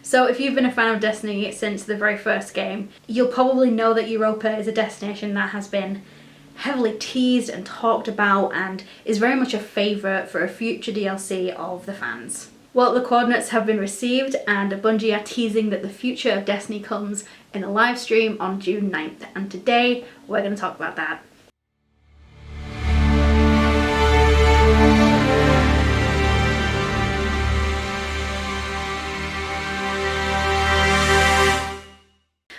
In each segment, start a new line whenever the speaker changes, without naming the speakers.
So if you've been a fan of Destiny since the very first game, you'll probably know that Europa is a destination that has been heavily teased and talked about and is very much a favourite for a future DLC of the fans. Well, the coordinates have been received and Bungie are teasing that the future of Destiny comes in a live stream on June 9th, and today we're going to talk about that.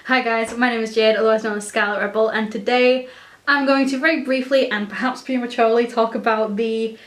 Hi guys, my name is Jade, otherwise known as ScarletRebel, and today I'm going to very briefly and perhaps prematurely talk about the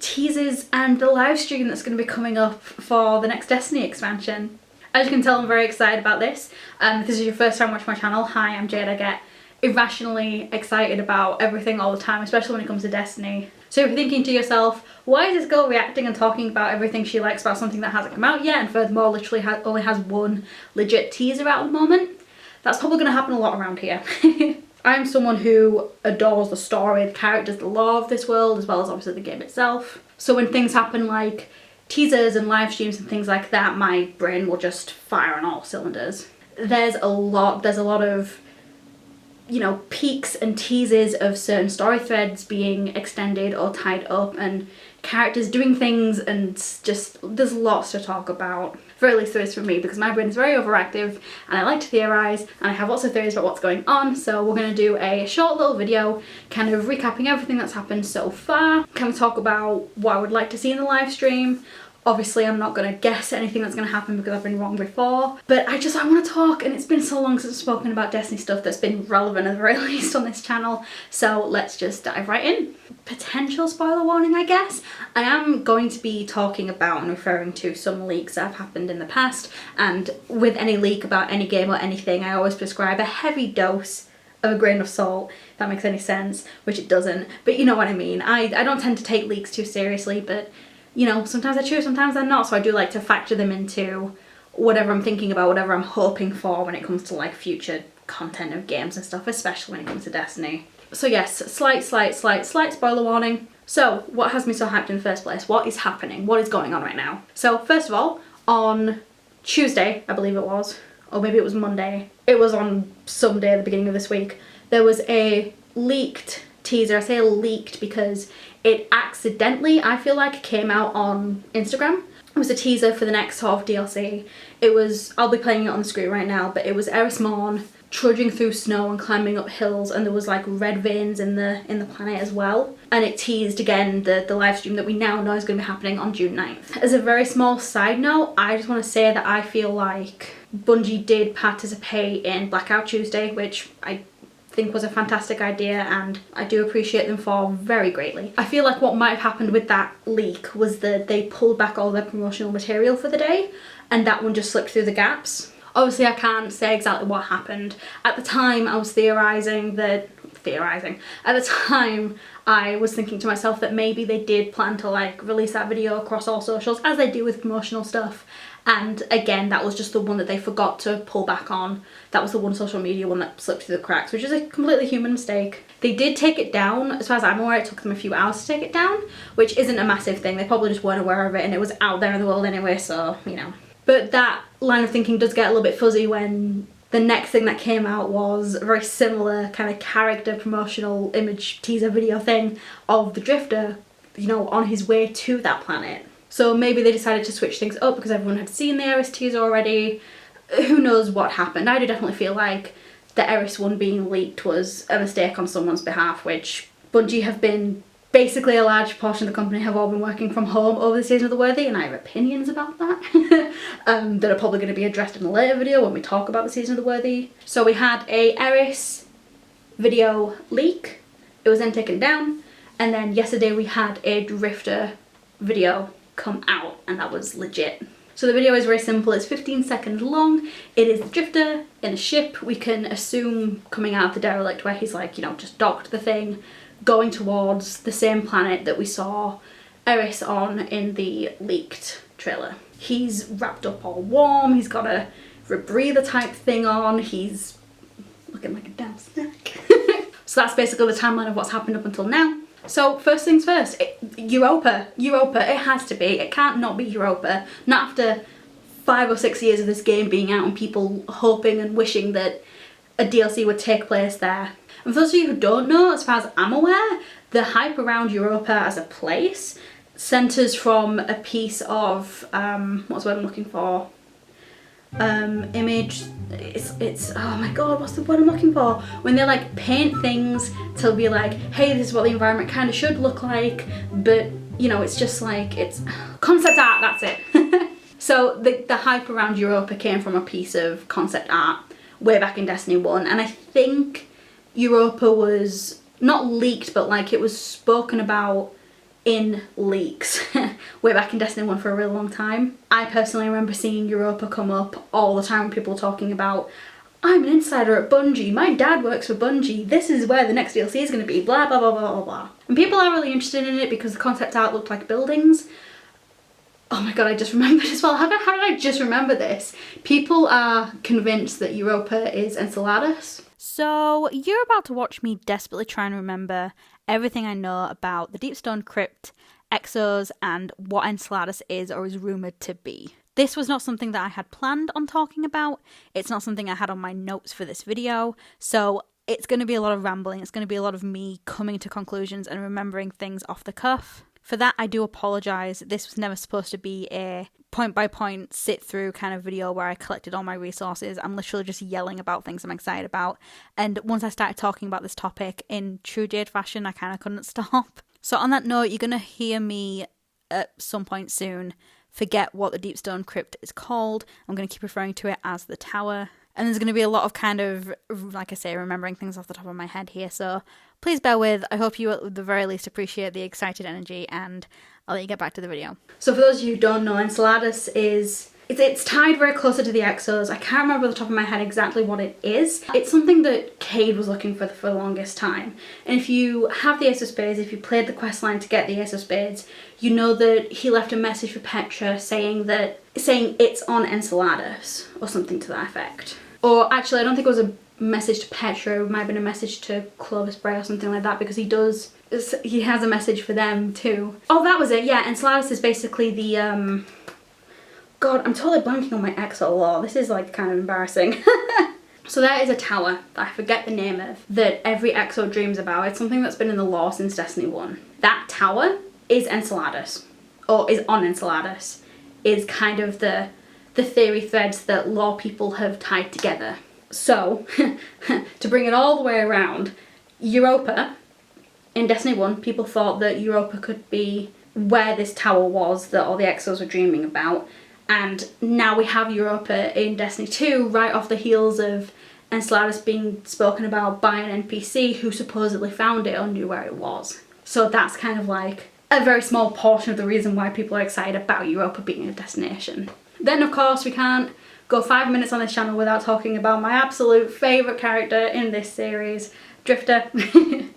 teasers and the live stream that's going to be coming up for the next Destiny expansion. As you can tell, I'm very excited about this. If this is your first time watching my channel, hi, I'm Jade. I get irrationally excited about everything all the time, especially when it comes to Destiny. So if you're thinking to yourself, why is this girl reacting and talking about everything she likes about something that hasn't come out yet, and furthermore literally only has one legit teaser out at the moment? That's probably going to happen a lot around here. I'm someone who adores the story, the characters, the lore of this world, as well as obviously the game itself. So when things happen like teasers and live streams and things like that, my brain will just fire on all cylinders. There's a lot of, you know, peaks and teases of certain story threads being extended or tied up and characters doing things, and just there's lots to talk about. For at least there is for me, because my brain is very overactive and I like to theorise and I have lots of theories about what's going on. So we're going to do a short little video kind of recapping everything that's happened so far. Kind of talk about what I would like to see in the live stream. Obviously I'm not going to guess anything that's going to happen because I've been wrong before, but I want to talk, and it's been so long since I've spoken about Destiny stuff that's been relevant at the very least on this channel, so let's just dive right in. Potential spoiler warning, I guess. I am going to be talking about and referring to some leaks that have happened in the past, and with any leak about any game or anything, I always prescribe a heavy dose of a grain of salt, if that makes any sense, which it doesn't, but you know what I mean. I don't tend to take leaks too seriously, but you know, sometimes they're true, sometimes they're not, so I do like to factor them into whatever I'm thinking about, whatever I'm hoping for when it comes to like future content of games and stuff, especially when it comes to Destiny. So yes, slight spoiler warning. So what has me so hyped in the first place? What is happening? What is going on right now? So first of all, on Tuesday, I believe it was, or maybe it was Monday, it was on some day at the beginning of this week, there was a leaked teaser. I say leaked because it accidentally, I feel like, came out on Instagram. It was a teaser for the next sort of DLC. It was, I'll be playing it on the screen right now, but it was Eris Morn trudging through snow and climbing up hills, and there was like red veins in the planet as well. And it teased again the live stream that we now know is going to be happening on June 9th. As a very small side note, I just want to say that I feel like Bungie did participate in Blackout Tuesday, which I think was a fantastic idea, and I do appreciate them for very greatly. I feel like what might have happened with that leak was that they pulled back all their promotional material for the day, and that one just slipped through the gaps. Obviously I can't say exactly what happened. At the time I was theorising. At the time I was thinking to myself that maybe they did plan to like release that video across all socials, as they do with promotional stuff. And again, that was just the one that they forgot to pull back on. That was the one social media one that slipped through the cracks, which is a completely human mistake. They did take it down. As far as I'm aware, it took them a few hours to take it down, which isn't a massive thing. They probably just weren't aware of it, and it was out there in the world anyway, so, you know. But that line of thinking does get a little bit fuzzy when the next thing that came out was a very similar kind of character promotional image teaser video thing of the Drifter, you know, on his way to that planet. So maybe they decided to switch things up because everyone had seen the Eris teaser already. Who knows what happened. I do definitely feel like the Eris one being leaked was a mistake on someone's behalf, which Bungie have been, basically a large portion of the company have all been working from home over the Season of the Worthy, and I have opinions about that that are probably going to be addressed in a later video when we talk about the Season of the Worthy. So we had a Eris video leak, it was then taken down, and then yesterday we had a Drifter video come out, and that was legit. So the video is very simple, it's 15 seconds long. It is the Drifter in a ship, we can assume coming out of the derelict where he's like, you know, just docked the thing, going towards the same planet that we saw Eris on in the leaked trailer. He's wrapped up all warm, he's got a rebreather type thing on, he's looking like a damn snack. So that's basically the timeline of what's happened up until now. So first things first, Europa, it has to be, it can't not be Europa. Not after 5 or 6 years of this game being out and people hoping and wishing that a DLC would take place there. And for those of you who don't know, as far as I'm aware, the hype around Europa as a place centres from a piece of, what's the word I'm looking for? Image, it's oh my god, what's the word I'm looking for? When they like paint things to be like, hey, this is what the environment kind of should look like, but you know, it's just like, it's concept art, that's it. So the hype around Europa came from a piece of concept art way back in Destiny 1, and I think Europa was not leaked, but like it was spoken about in leaks way back in Destiny 1 for a really long time. I personally remember seeing Europa come up all the time when people were talking about, I'm an insider at Bungie, my dad works for Bungie, this is where the next DLC is going to be, blah blah blah blah blah blah. And people are really interested in it because the concept art looked like buildings. Oh my god, I just remembered as well. How did I just remember this? People are convinced that Europa is Enceladus. So you're about to watch me desperately try and remember everything I know about the Deepstone Crypt, Exos, and what Enceladus is or is rumoured to be. This was not something that I had planned on talking about. It's not something I had on my notes for this video. So it's going to be a lot of rambling. It's going to be a lot of me coming to conclusions and remembering things off the cuff. For that, I do apologise. This was never supposed to be a point-by-point sit-through kind of video where I collected all my resources. I'm literally just yelling about things I'm excited about. And once I started talking about this topic in true Jade fashion, I kind of couldn't stop. So on that note, you're going to hear me at some point soon forget what the Deepstone Crypt is called. I'm going to keep referring to it as the Tower. And there's going to be a lot of kind of, like I say, remembering things off the top of my head here. So please bear with. I hope you at the very least appreciate the excited energy, and I'll let you get back to the video. So for those of you who don't know, Enceladus is, it's tied very closer to the Exos. I can't remember off the top of my head exactly what it is. It's something that Jade was looking for the longest time. And if you have the Ace of Spades, if you played the quest line to get the Ace of Spades, you know that he left a message for Petra saying it's on Enceladus, or something to that effect. Or actually, I don't think it was a message to Petra, it might have been a message to Clovis Bray or something like that, because he has a message for them too. Oh, that was it, yeah. Enceladus is basically the, God, I'm totally blanking on my Exo lore. This is like kind of embarrassing. So there is a tower that I forget the name of that every Exo dreams about. It's something that's been in the lore since Destiny 1. That tower is Enceladus, or is on Enceladus, is kind of the theory threads that lore people have tied together. So, to bring it all the way around, Europa, in Destiny 1, people thought that Europa could be where this tower was that all the Exos were dreaming about. And now we have Europa in Destiny 2, right off the heels of Enceladus being spoken about by an NPC who supposedly found it or knew where it was. So that's kind of like a very small portion of the reason why people are excited about Europa being a destination. Then of course we can't go 5 minutes on this channel without talking about my absolute favourite character in this series, Drifter.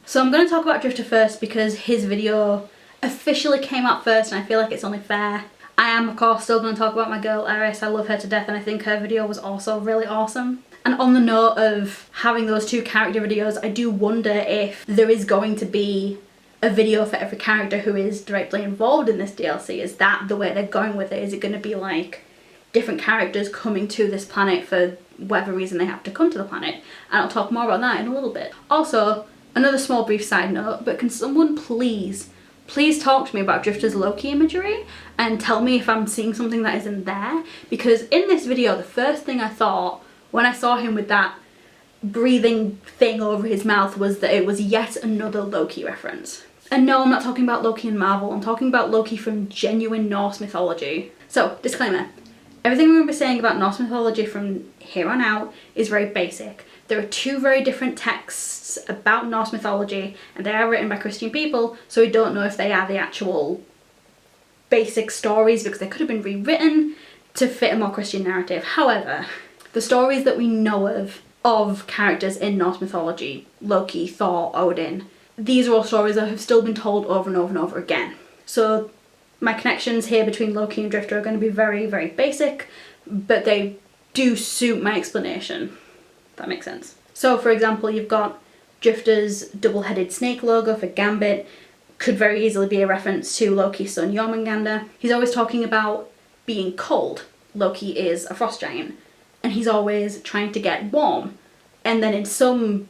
So I'm going to talk about Drifter first because his video officially came out first and I feel like it's only fair. I am of course still going to talk about my girl Eris. I love her to death and I think her video was also really awesome. And on the note of having those two character videos, I do wonder if there is going to be a video for every character who is directly involved in this DLC. Is that the way they're going with it? Is it going to be like different characters coming to this planet for whatever reason they have to come to the planet? And I'll talk more about that in a little bit. Also, another small brief side note, but can someone please talk to me about Drifter's Loki imagery and tell me if I'm seeing something that isn't there? Because in this video, the first thing I thought when I saw him with that breathing thing over his mouth was that it was yet another Loki reference. And no, I'm not talking about Loki in Marvel, I'm talking about Loki from genuine Norse mythology. So, disclaimer, everything we're going to be saying about Norse mythology from here on out is very basic. There are two very different texts about Norse mythology and they are written by Christian people, so we don't know if they are the actual basic stories because they could have been rewritten to fit a more Christian narrative. However, the stories that we know of characters in Norse mythology, Loki, Thor, Odin, these are all stories that have still been told over and over and over again. So my connections here between Loki and Drifter are going to be very, very basic, but they do suit my explanation, if that makes sense. So for example, you've got Drifter's double-headed snake logo for Gambit, could very easily be a reference to Loki's son Jormungandr. He's always talking about being cold, Loki is a frost giant and he's always trying to get warm. And then in some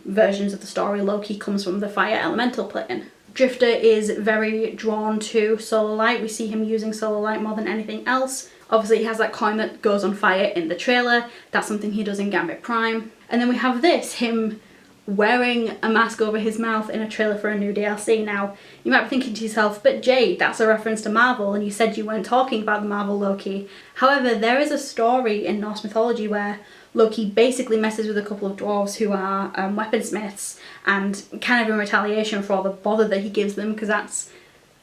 versions of the story, Loki comes from the fire elemental plane. Drifter is very drawn to solar light. We see him using solar light more than anything else. Obviously he has that coin that goes on fire in the trailer. That's something he does in Gambit Prime. And then we have this, him wearing a mask over his mouth in a trailer for a new DLC. Now, you might be thinking to yourself, but Jade, that's a reference to Marvel, and you said you weren't talking about the Marvel Loki. However, there is a story in Norse mythology where Loki basically messes with a couple of dwarves who are weaponsmiths, and kind of in retaliation for all the bother that he gives them, because that's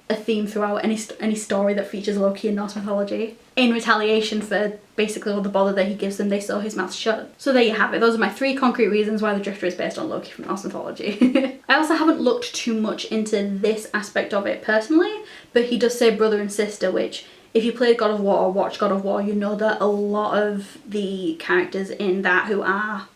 a theme throughout any story that features Loki in Norse mythology. In retaliation for basically all the bother that he gives them, they sew his mouth shut. So there you have it. Those are my 3 concrete reasons why the Drifter is based on Loki from Norse mythology. I also haven't looked too much into this aspect of it personally, but he does say brother and sister, which if you played God of War or watched God of War, you know that a lot of the characters in that who are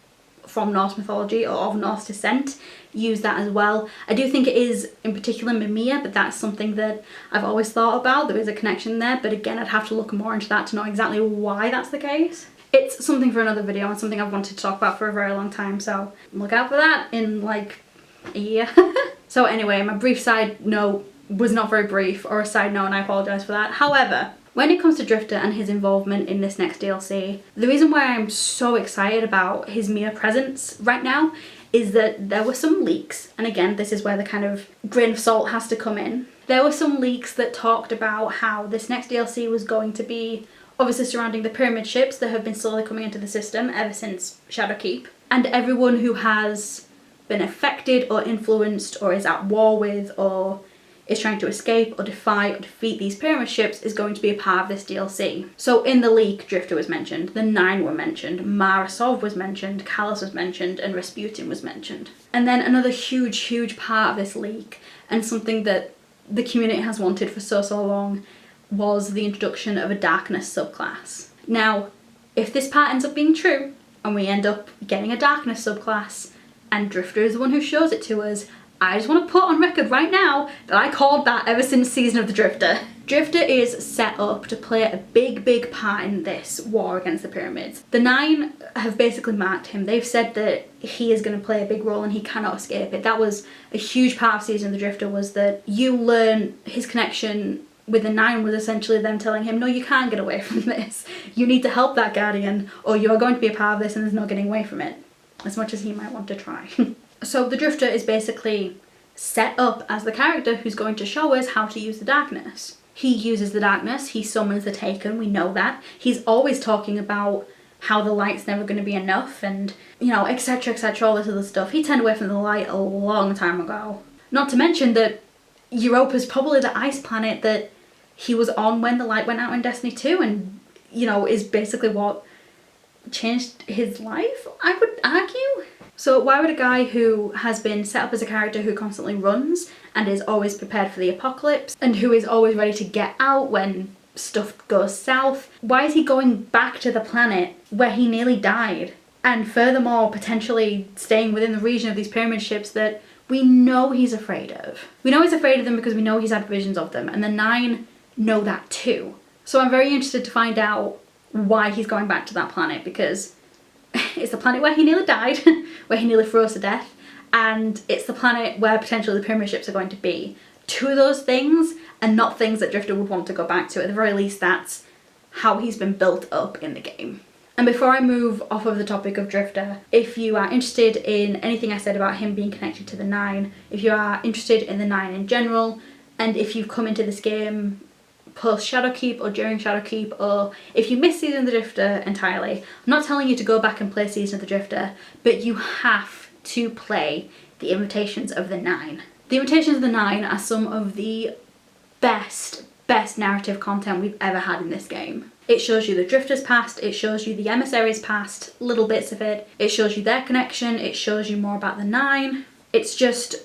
from Norse mythology or of Norse descent use that as well. I do think it is in particular Mimir, but that's something that I've always thought about. There is a connection there, but again, I'd have to look more into that to know exactly why that's the case. It's something for another video and something I've wanted to talk about for a very long time, so look out for that in like a year. So anyway, my brief side note was not very brief, or a side note, and I apologise for that. However, when it comes to Drifter and his involvement in this next DLC, the reason why I'm so excited about his mere presence right now is that there were some leaks, and again, this is where the kind of grain of salt has to come in. There were some leaks that talked about how this next DLC was going to be obviously surrounding the pyramid ships that have been slowly coming into the system ever since Shadowkeep, and everyone who has been affected or influenced or is at war with or is trying to escape or defy or defeat these pyramid ships is going to be a part of this DLC. So in the leak, Drifter was mentioned, the Nine were mentioned, Mara Sov was mentioned, Kalos was mentioned, and Rasputin was mentioned. And then another huge part of this leak, and something that the community has wanted for so long, was the introduction of a darkness subclass. Now, if this part ends up being true, and we end up getting a darkness subclass, and Drifter is the one who shows it to us, I just want to put on record right now that I called that ever since Season of the Drifter. Drifter is set up to play a big part in this war against the pyramids. The Nine have basically marked him. They've said that he is going to play a big role and he cannot escape it. That was a huge part of Season of the Drifter, was that you learn his connection with the Nine was essentially them telling him, no, you can't get away from this. You need to help that Guardian or you're going to be a part of this and there's no getting away from it. As much as he might want to try. So the Drifter is basically set up as the character who's going to show us how to use the darkness. He uses the darkness, he summons the Taken, we know that. He's always talking about how the light's never going to be enough and, you know, etc, all this other stuff. He turned away from the light a long time ago. Not to mention that Europa's probably the ice planet that he was on when the light went out in Destiny 2 and, you know, is basically what changed his life, I would argue. So why would a guy who has been set up as a character who constantly runs and is always prepared for the apocalypse and who is always ready to get out when stuff goes south, why is he going back to the planet where he nearly died? And furthermore, potentially staying within the region of these pyramid ships that we know he's afraid of. We know he's afraid of them because we know he's had visions of them, and the Nine know that too. So I'm very interested to find out why he's going back to that planet, because it's the planet where he nearly died, where he nearly froze to death, and it's the planet where potentially the pyramid ships are going to be. Two of those things are not things that Drifter would want to go back to. At the very least, that's how he's been built up in the game. And before I move off of the topic of Drifter, if you are interested in anything I said about him being connected to the Nine, if you are interested in the Nine in general, and if you've come into this game post Shadowkeep or during Shadowkeep, or if you missed Season of the Drifter entirely, I'm not telling you to go back and play Season of the Drifter, but you have to play the Invitations of the Nine. The Invitations of the Nine are some of the best narrative content we've ever had in this game. It shows you the Drifter's past, it shows you the Emissary's past, little bits of it, it shows you their connection, it shows you more about the Nine. It's just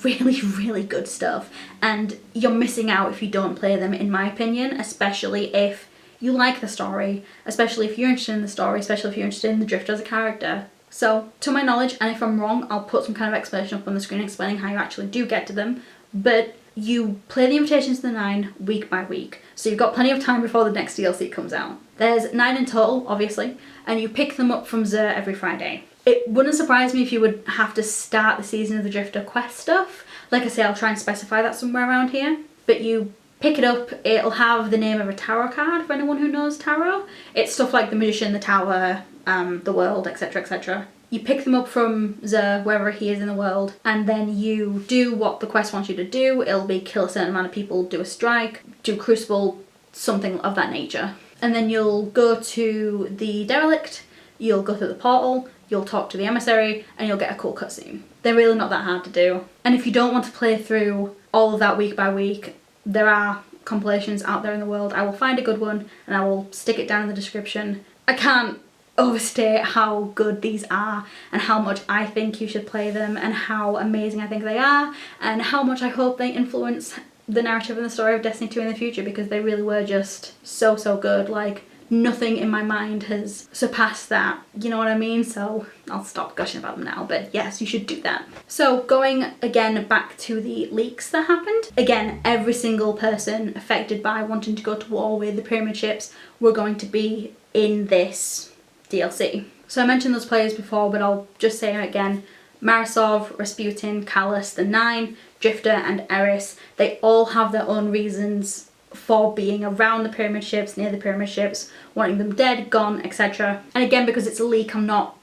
really good stuff, and you're missing out if you don't play them, in my opinion, especially if you like the story, especially if you're interested in the story, especially if you're interested in the Drifter as a character. So, to my knowledge, and if I'm wrong, I'll put some kind of explanation up on the screen explaining how you actually do get to them, but you play the Invitations to the Nine week by week. So you've got plenty of time before the next DLC comes out. There's 9 in total, obviously, and you pick them up from Xur every Friday. It wouldn't surprise me if you would have to start the Season of the Drifter quest stuff. Like I say, I'll try and specify that somewhere around here. But you pick it up, it'll have the name of a tarot card for anyone who knows tarot. It's stuff like the Magician, the Tower, the World, etc, etc. You pick them up from Xur, wherever he is in the world, and then you do what the quest wants you to do. It'll be kill a certain amount of people, do a strike, do Crucible, something of that nature. And then you'll go to the Derelict, you'll go through the portal, you'll talk to the emissary, and you'll get a cool cutscene. They're really not that hard to do. And if you don't want to play through all of that week by week, there are compilations out there in the world. I will find a good one and I will stick it down in the description. I can't overstate how good these are and how much I think you should play them and how amazing I think they are and how much I hope they influence the narrative and the story of Destiny 2 in the future, because they really were just so good. Like, nothing in my mind has surpassed that, you know what I mean? So I'll stop gushing about them now, but yes, you should do that. So going again back to the leaks that happened, again, every single person affected by wanting to go to war with the pyramid ships were going to be in this DLC. So I mentioned those players before, but I'll just say them again. Marisov, Rasputin, Callus, the Nine, Drifter and Eris, they all have their own reasons for being around the pyramid ships, near the pyramid ships, wanting them dead, gone, etc. And again, because it's a leak, I'm not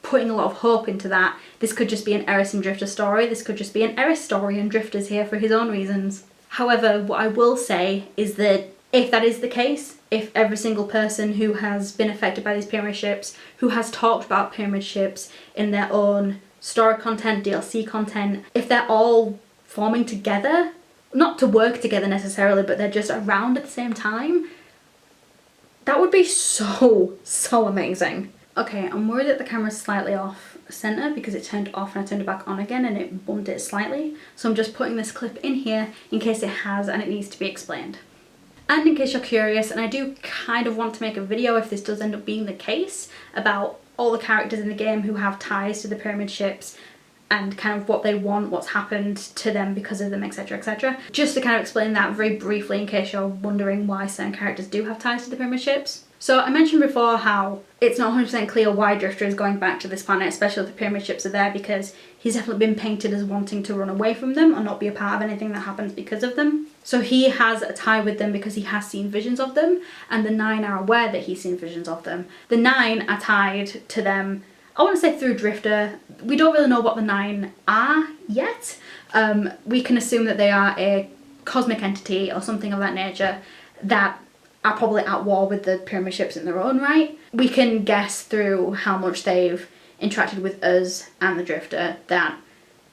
putting a lot of hope into that. This could just be an Eris and Drifter story. This could just be an Eris story and Drifter's here for his own reasons. However, what I will say is that if that is the case, if every single person who has been affected by these pyramid ships, who has talked about pyramid ships in their own story content, DLC content, if they're all forming together, not to work together necessarily, but they're just around at the same time, that would be so amazing. Okay, I'm worried that the camera's slightly off center because it turned off and I turned it back on again and it bumped it slightly. So I'm just putting this clip in here in case it has and it needs to be explained. And in case you're curious, and I do kind of want to make a video if this does end up being the case, about all the characters in the game who have ties to the pyramid ships and kind of what they want, what's happened to them because of them, etc, etc. Just to kind of explain that very briefly in case you're wondering why certain characters do have ties to the pyramid ships. So I mentioned before how it's not 100% clear why Drifter is going back to this planet, especially if the pyramid ships are there, because he's definitely been painted as wanting to run away from them or not be a part of anything that happens because of them. So he has a tie with them because he has seen visions of them, and the Nine are aware that he's seen visions of them. The Nine are tied to them, I want to say through Drifter. We don't really know what the Nine are yet. We can assume that they are a cosmic entity or something of that nature that are probably at war with the pyramid ships in their own right. We can guess through how much they've interacted with us and the Drifter that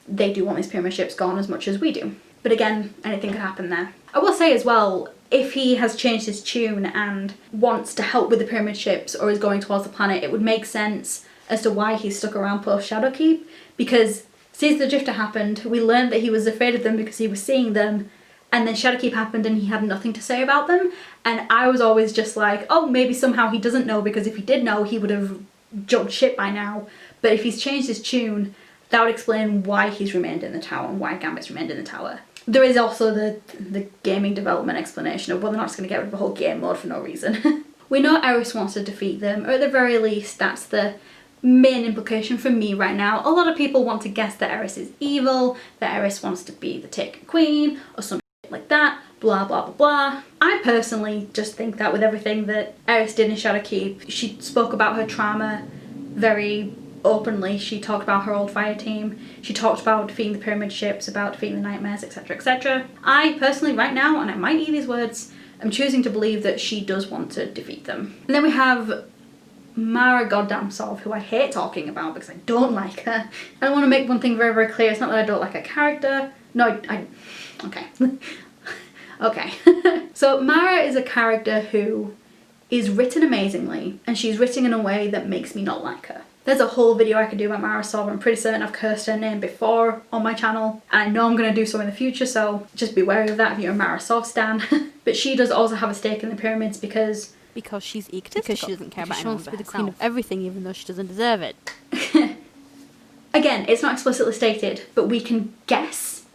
they do want these pyramid ships gone as much as we do. But again, anything could happen there. I will say as well, if he has changed his tune and wants to help with the pyramid ships or is going towards the planet, it would make sense as to why he stuck around post Shadowkeep, because since the Drifter happened, we learned that he was afraid of them because he was seeing them, and then Shadowkeep happened and he had nothing to say about them, and I was always just like, oh, maybe somehow he doesn't know, because if he did know, he would have jumped ship by now. But if he's changed his tune, that would explain why he's remained in the tower and why Gambit's remained in the tower. There is also the gaming development explanation of, well, they're not just going to get rid of a whole game mode for no reason. We know Eris wants to defeat them, or at the very least, that's the main implication for me right now. A lot of people want to guess that Eris is evil, that Eris wants to be the Taken Queen, or some shit like that, blah blah blah blah. I personally just think that with everything that Eris did in Shadowkeep, she spoke about her trauma very openly. She talked about her old fire team, she talked about defeating the pyramid ships, about defeating the nightmares, etc etc. I personally right now, and I might eat these words, I'm choosing to believe that she does want to defeat them. And then we have Mara goddamn Sov, who I hate talking about because I don't like her. I want to make one thing very clear, it's not that I don't like her character. No, okay. Okay. So Mara is a character who is written amazingly, and she's written in a way that makes me not like her. There's a whole video I could do about Mara Sov. I'm pretty certain I've cursed her name before on my channel, and I know I'm going to do so in the future, so just be wary of that if you're a Mara Sov stan. But she does also have a stake in the pyramids because
she's egotistical. Because she doesn't care about anyone but herself. She wants to be the queen of
everything even though she doesn't deserve it. Again, it's not explicitly stated, but we can guess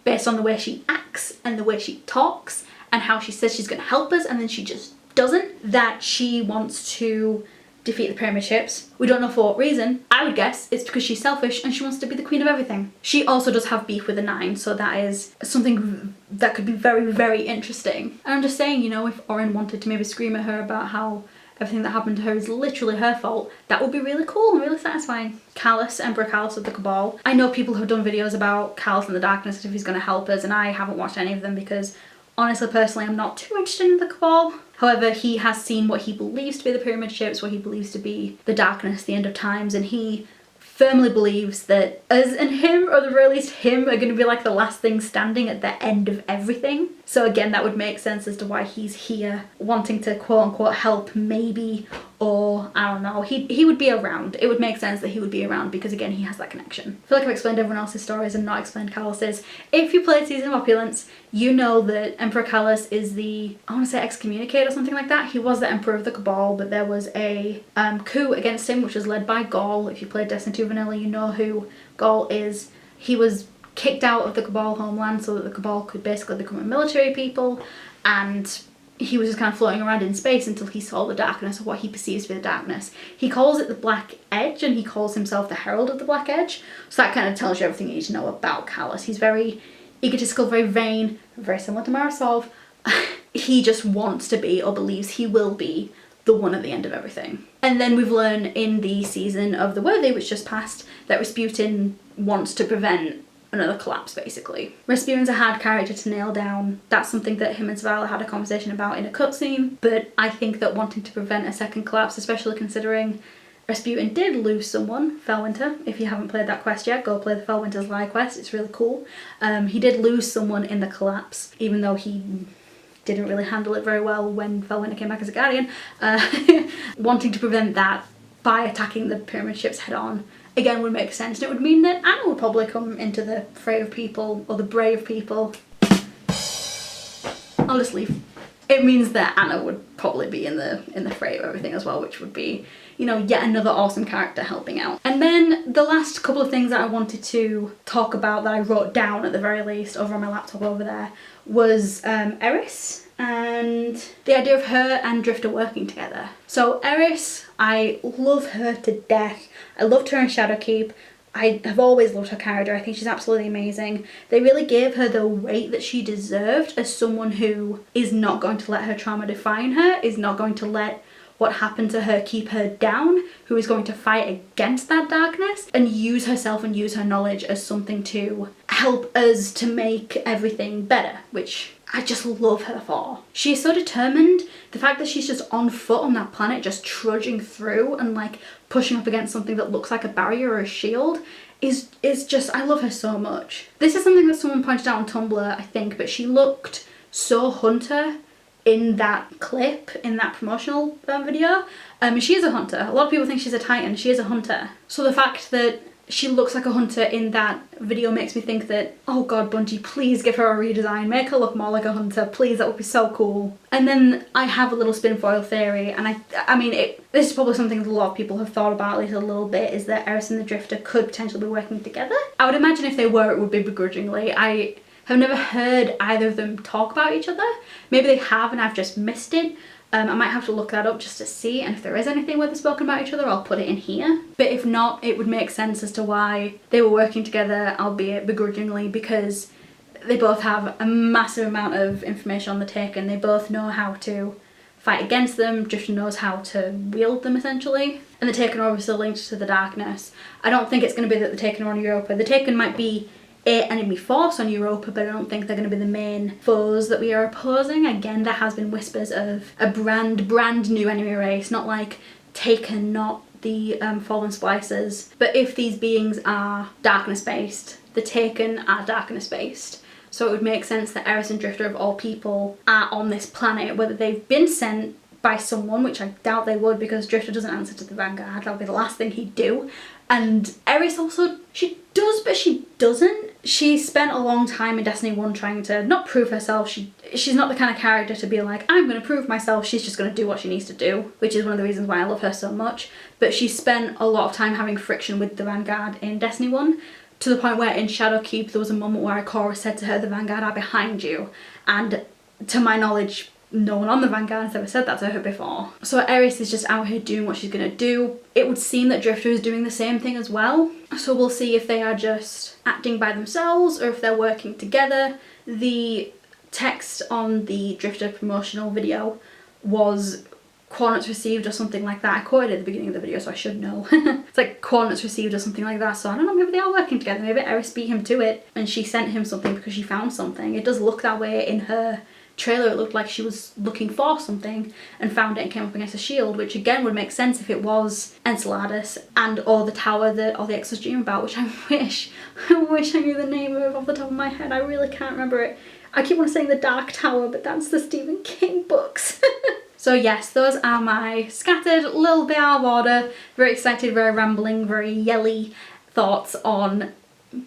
based on the way she acts and the way she talks and how she says she's going to help us and then she just doesn't, that she wants to defeat the pyramid ships. We don't know for what reason. I would guess it's because she's selfish and she wants to be the queen of everything. She also does have beef with the Nine, so that is something that could be very, very interesting. And I'm just saying, you know, if Oren wanted to maybe scream at her about how everything that happened to her is literally her fault, that would be really cool and really satisfying. Callus, Emperor Callus of the Cabal. I know people have done videos about Callus in the Darkness, if he's going to help us, and I haven't watched any of them because honestly, personally, I'm not too interested in the Cabal. However, he has seen what he believes to be the pyramid ships, what he believes to be the darkness, the end of times, and he firmly believes that us and him, or at the very least him, are going to be like the last thing standing at the end of everything. So again, that would make sense as to why he's here, wanting to quote unquote help maybe, or I don't know, he would be around. It would make sense that he would be around because again, he has that connection. I feel like I've explained everyone else's stories and not explained Callus's. If you played Season of Opulence, you know that Emperor Callus is the, I want to say excommunicate or something like that. He was the Emperor of the Cabal, but there was a coup against him which was led by Gaul. If you played Destiny 2 Vanilla, you know who Gaul is. He was kicked out of the Cabal homeland so that the Cabal could basically become a military people, and he was just kind of floating around in space until he saw the darkness, or what he perceives to be the darkness. He calls it the Black Edge and he calls himself the Herald of the Black Edge. So that kind of tells you everything you need to know about Callus. He's very egotistical, very vain, very similar to Marisol. He just wants to be, or believes he will be, the one at the end of everything. And then we've learned in the season of The Worthy, which just passed, that Rasputin wants to prevent another collapse, basically. Rasputin's a hard character to nail down. That's something that him and Zavala had a conversation about in a cutscene, but I think that wanting to prevent a second collapse, especially considering Rasputin did lose someone, Felwinter. If you haven't played that quest yet, go play the Felwinter's Lie quest, it's really cool. He did lose someone in the collapse, even though he didn't really handle it very well when Felwinter came back as a guardian. Wanting to prevent that by attacking the pyramid ships head on, again, would make sense, and it would mean that Anna would probably come into the fray of people, or the brave people. I'll just leave. It means that Anna would probably be in the fray of everything as well, which would be, you know, yet another awesome character helping out. And then the last couple of things that I wanted to talk about that I wrote down at the very least over on my laptop over there was Eris and the idea of her and Drifter working together. So Eris, I love her to death. I loved her in Shadowkeep. I have always loved her character. I think she's absolutely amazing. They really gave her the weight that she deserved as someone who is not going to let her trauma define her, is not going to let what happened to her keep her down, who is going to fight against that darkness and use herself and use her knowledge as something to help us to make everything better, which I just love her for. She is so determined. The fact that she's just on foot on that planet, just trudging through and like pushing up against something that looks like a barrier or a shield is just, I love her so much. This is something that someone pointed out on Tumblr, I think, but she looked so Hunter in that clip, in that promotional video. She is a Hunter. A lot of people think she's a Titan. She is a Hunter. So the fact that she looks like a Hunter in that video makes me think that, oh god, Bungie, please give her a redesign. Make her look more like a Hunter. Please, that would be so cool. And then I have a little spinfoil theory, and I mean, this is probably something that a lot of people have thought about at least a little bit, is that Eris and the Drifter could potentially be working together. I would imagine if they were, it would be begrudgingly. I have never heard either of them talk about each other. Maybe they have and I've just missed it. I might have to look that up just to see, and if there is anything where they've spoken about each other, I'll put it in here. But if not, it would make sense as to why they were working together, albeit begrudgingly, because they both have a massive amount of information on the Taken. They both know how to fight against them, Drifter knows how to wield them essentially. And the Taken are obviously linked to the darkness. I don't think it's going to be that the Taken are on Europa. The Taken might be an enemy force on Europa, but I don't think they're going to be the main foes that we are opposing. Again, there has been whispers of a brand new enemy race, not like Taken, not the Fallen Splicers. But if these beings are darkness based, the Taken are darkness based. So it would make sense that Eris and Drifter of all people are on this planet, whether they've been sent by someone, which I doubt they would because Drifter doesn't answer to the Vanguard. That would be the last thing he'd do. And Eris also, she does but she doesn't. She spent a long time in Destiny 1 trying to not prove herself. She's not the kind of character to be like, I'm going to prove myself. She's just going to do what she needs to do, which is one of the reasons why I love her so much. But she spent a lot of time having friction with the Vanguard in Destiny 1. to the point where in Shadowkeep there was a moment where Ikora said to her, "The Vanguard are behind you," and to my knowledge no one on the Vanguard has ever said that to her before. So Eris is just out here doing what she's gonna do. It would seem that Drifter is doing the same thing as well, so we'll see if they are just acting by themselves or if they're working together. The text on the Drifter promotional video was "coordinates received" or something like that. I quoted at the beginning of the video, so I should know. It's like "coordinates received" or something like that, so I don't know, maybe they are working together. Maybe Eris beat him to it and she sent him something because she found something. It does look that way in her trailer. It looked like she was looking for something and found it and came up against a shield, which again would make sense if it was Enceladus and or the tower that all the exes dream about, which I wish I knew the name of off the top of my head. I really can't remember it. I keep on saying the Dark Tower, but that's the Stephen King books. So yes, those are my scattered, little bit out of order, very excited, very rambling, very yelly thoughts on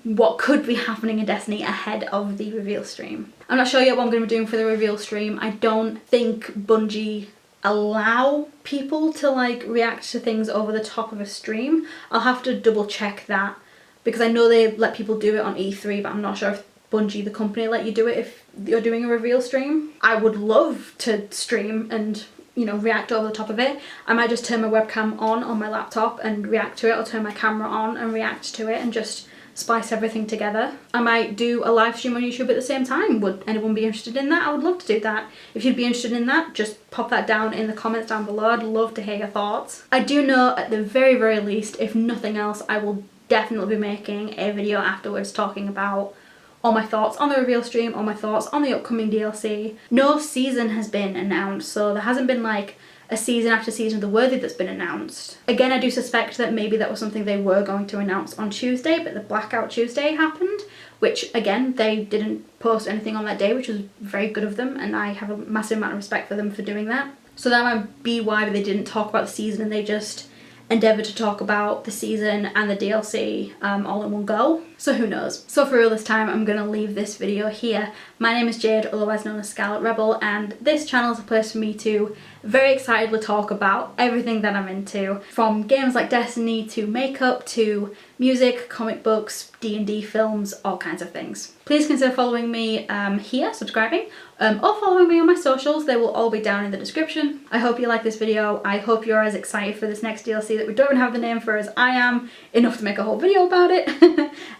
what could be happening in Destiny ahead of the reveal stream. I'm not sure yet what I'm going to be doing for the reveal stream. I don't think Bungie allow people to like react to things over the top of a stream. I'll have to double check that because I know they let people do it on E3, but I'm not sure if Bungie, the company, let you do it if you're doing a reveal stream. I would love to stream and, you know, react over the top of it. I might just turn my webcam on my laptop and react to it, or turn my camera on and react to it and just spice everything together. I might do a live stream on YouTube at the same time. Would anyone be interested in that? I would love to do that. If you'd be interested in that, just pop that down in the comments down below. I'd love to hear your thoughts. I do know at the very, very least, if nothing else, I will definitely be making a video afterwards talking about all my thoughts on the reveal stream, all my thoughts on the upcoming DLC. No season has been announced, so there hasn't been like a season after season of The Worthy that's been announced. Again, I do suspect that maybe that was something they were going to announce on Tuesday, but the Blackout Tuesday happened, which again, they didn't post anything on that day, which was very good of them, and I have a massive amount of respect for them for doing that. So that might be why they didn't talk about the season and they just endeavoured to talk about the season and the DLC all in one go. So who knows. So for real this time, I'm going to leave this video here. My name is Jade, otherwise known as ScarletRebel, and this channel is a place for me to very excitedly talk about everything that I'm into, from games like Destiny to makeup to music, comic books, D&D films, all kinds of things. Please consider following me here, subscribing, or following me on my socials. They will all be down in the description. I hope you like this video. I hope you're as excited for this next DLC that we don't have the name for as I am, enough to make a whole video about it.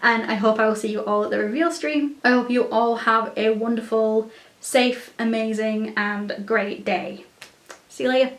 And I hope I will see you all at the reveal stream. I hope you all have a wonderful, safe, amazing, and great day. See you later.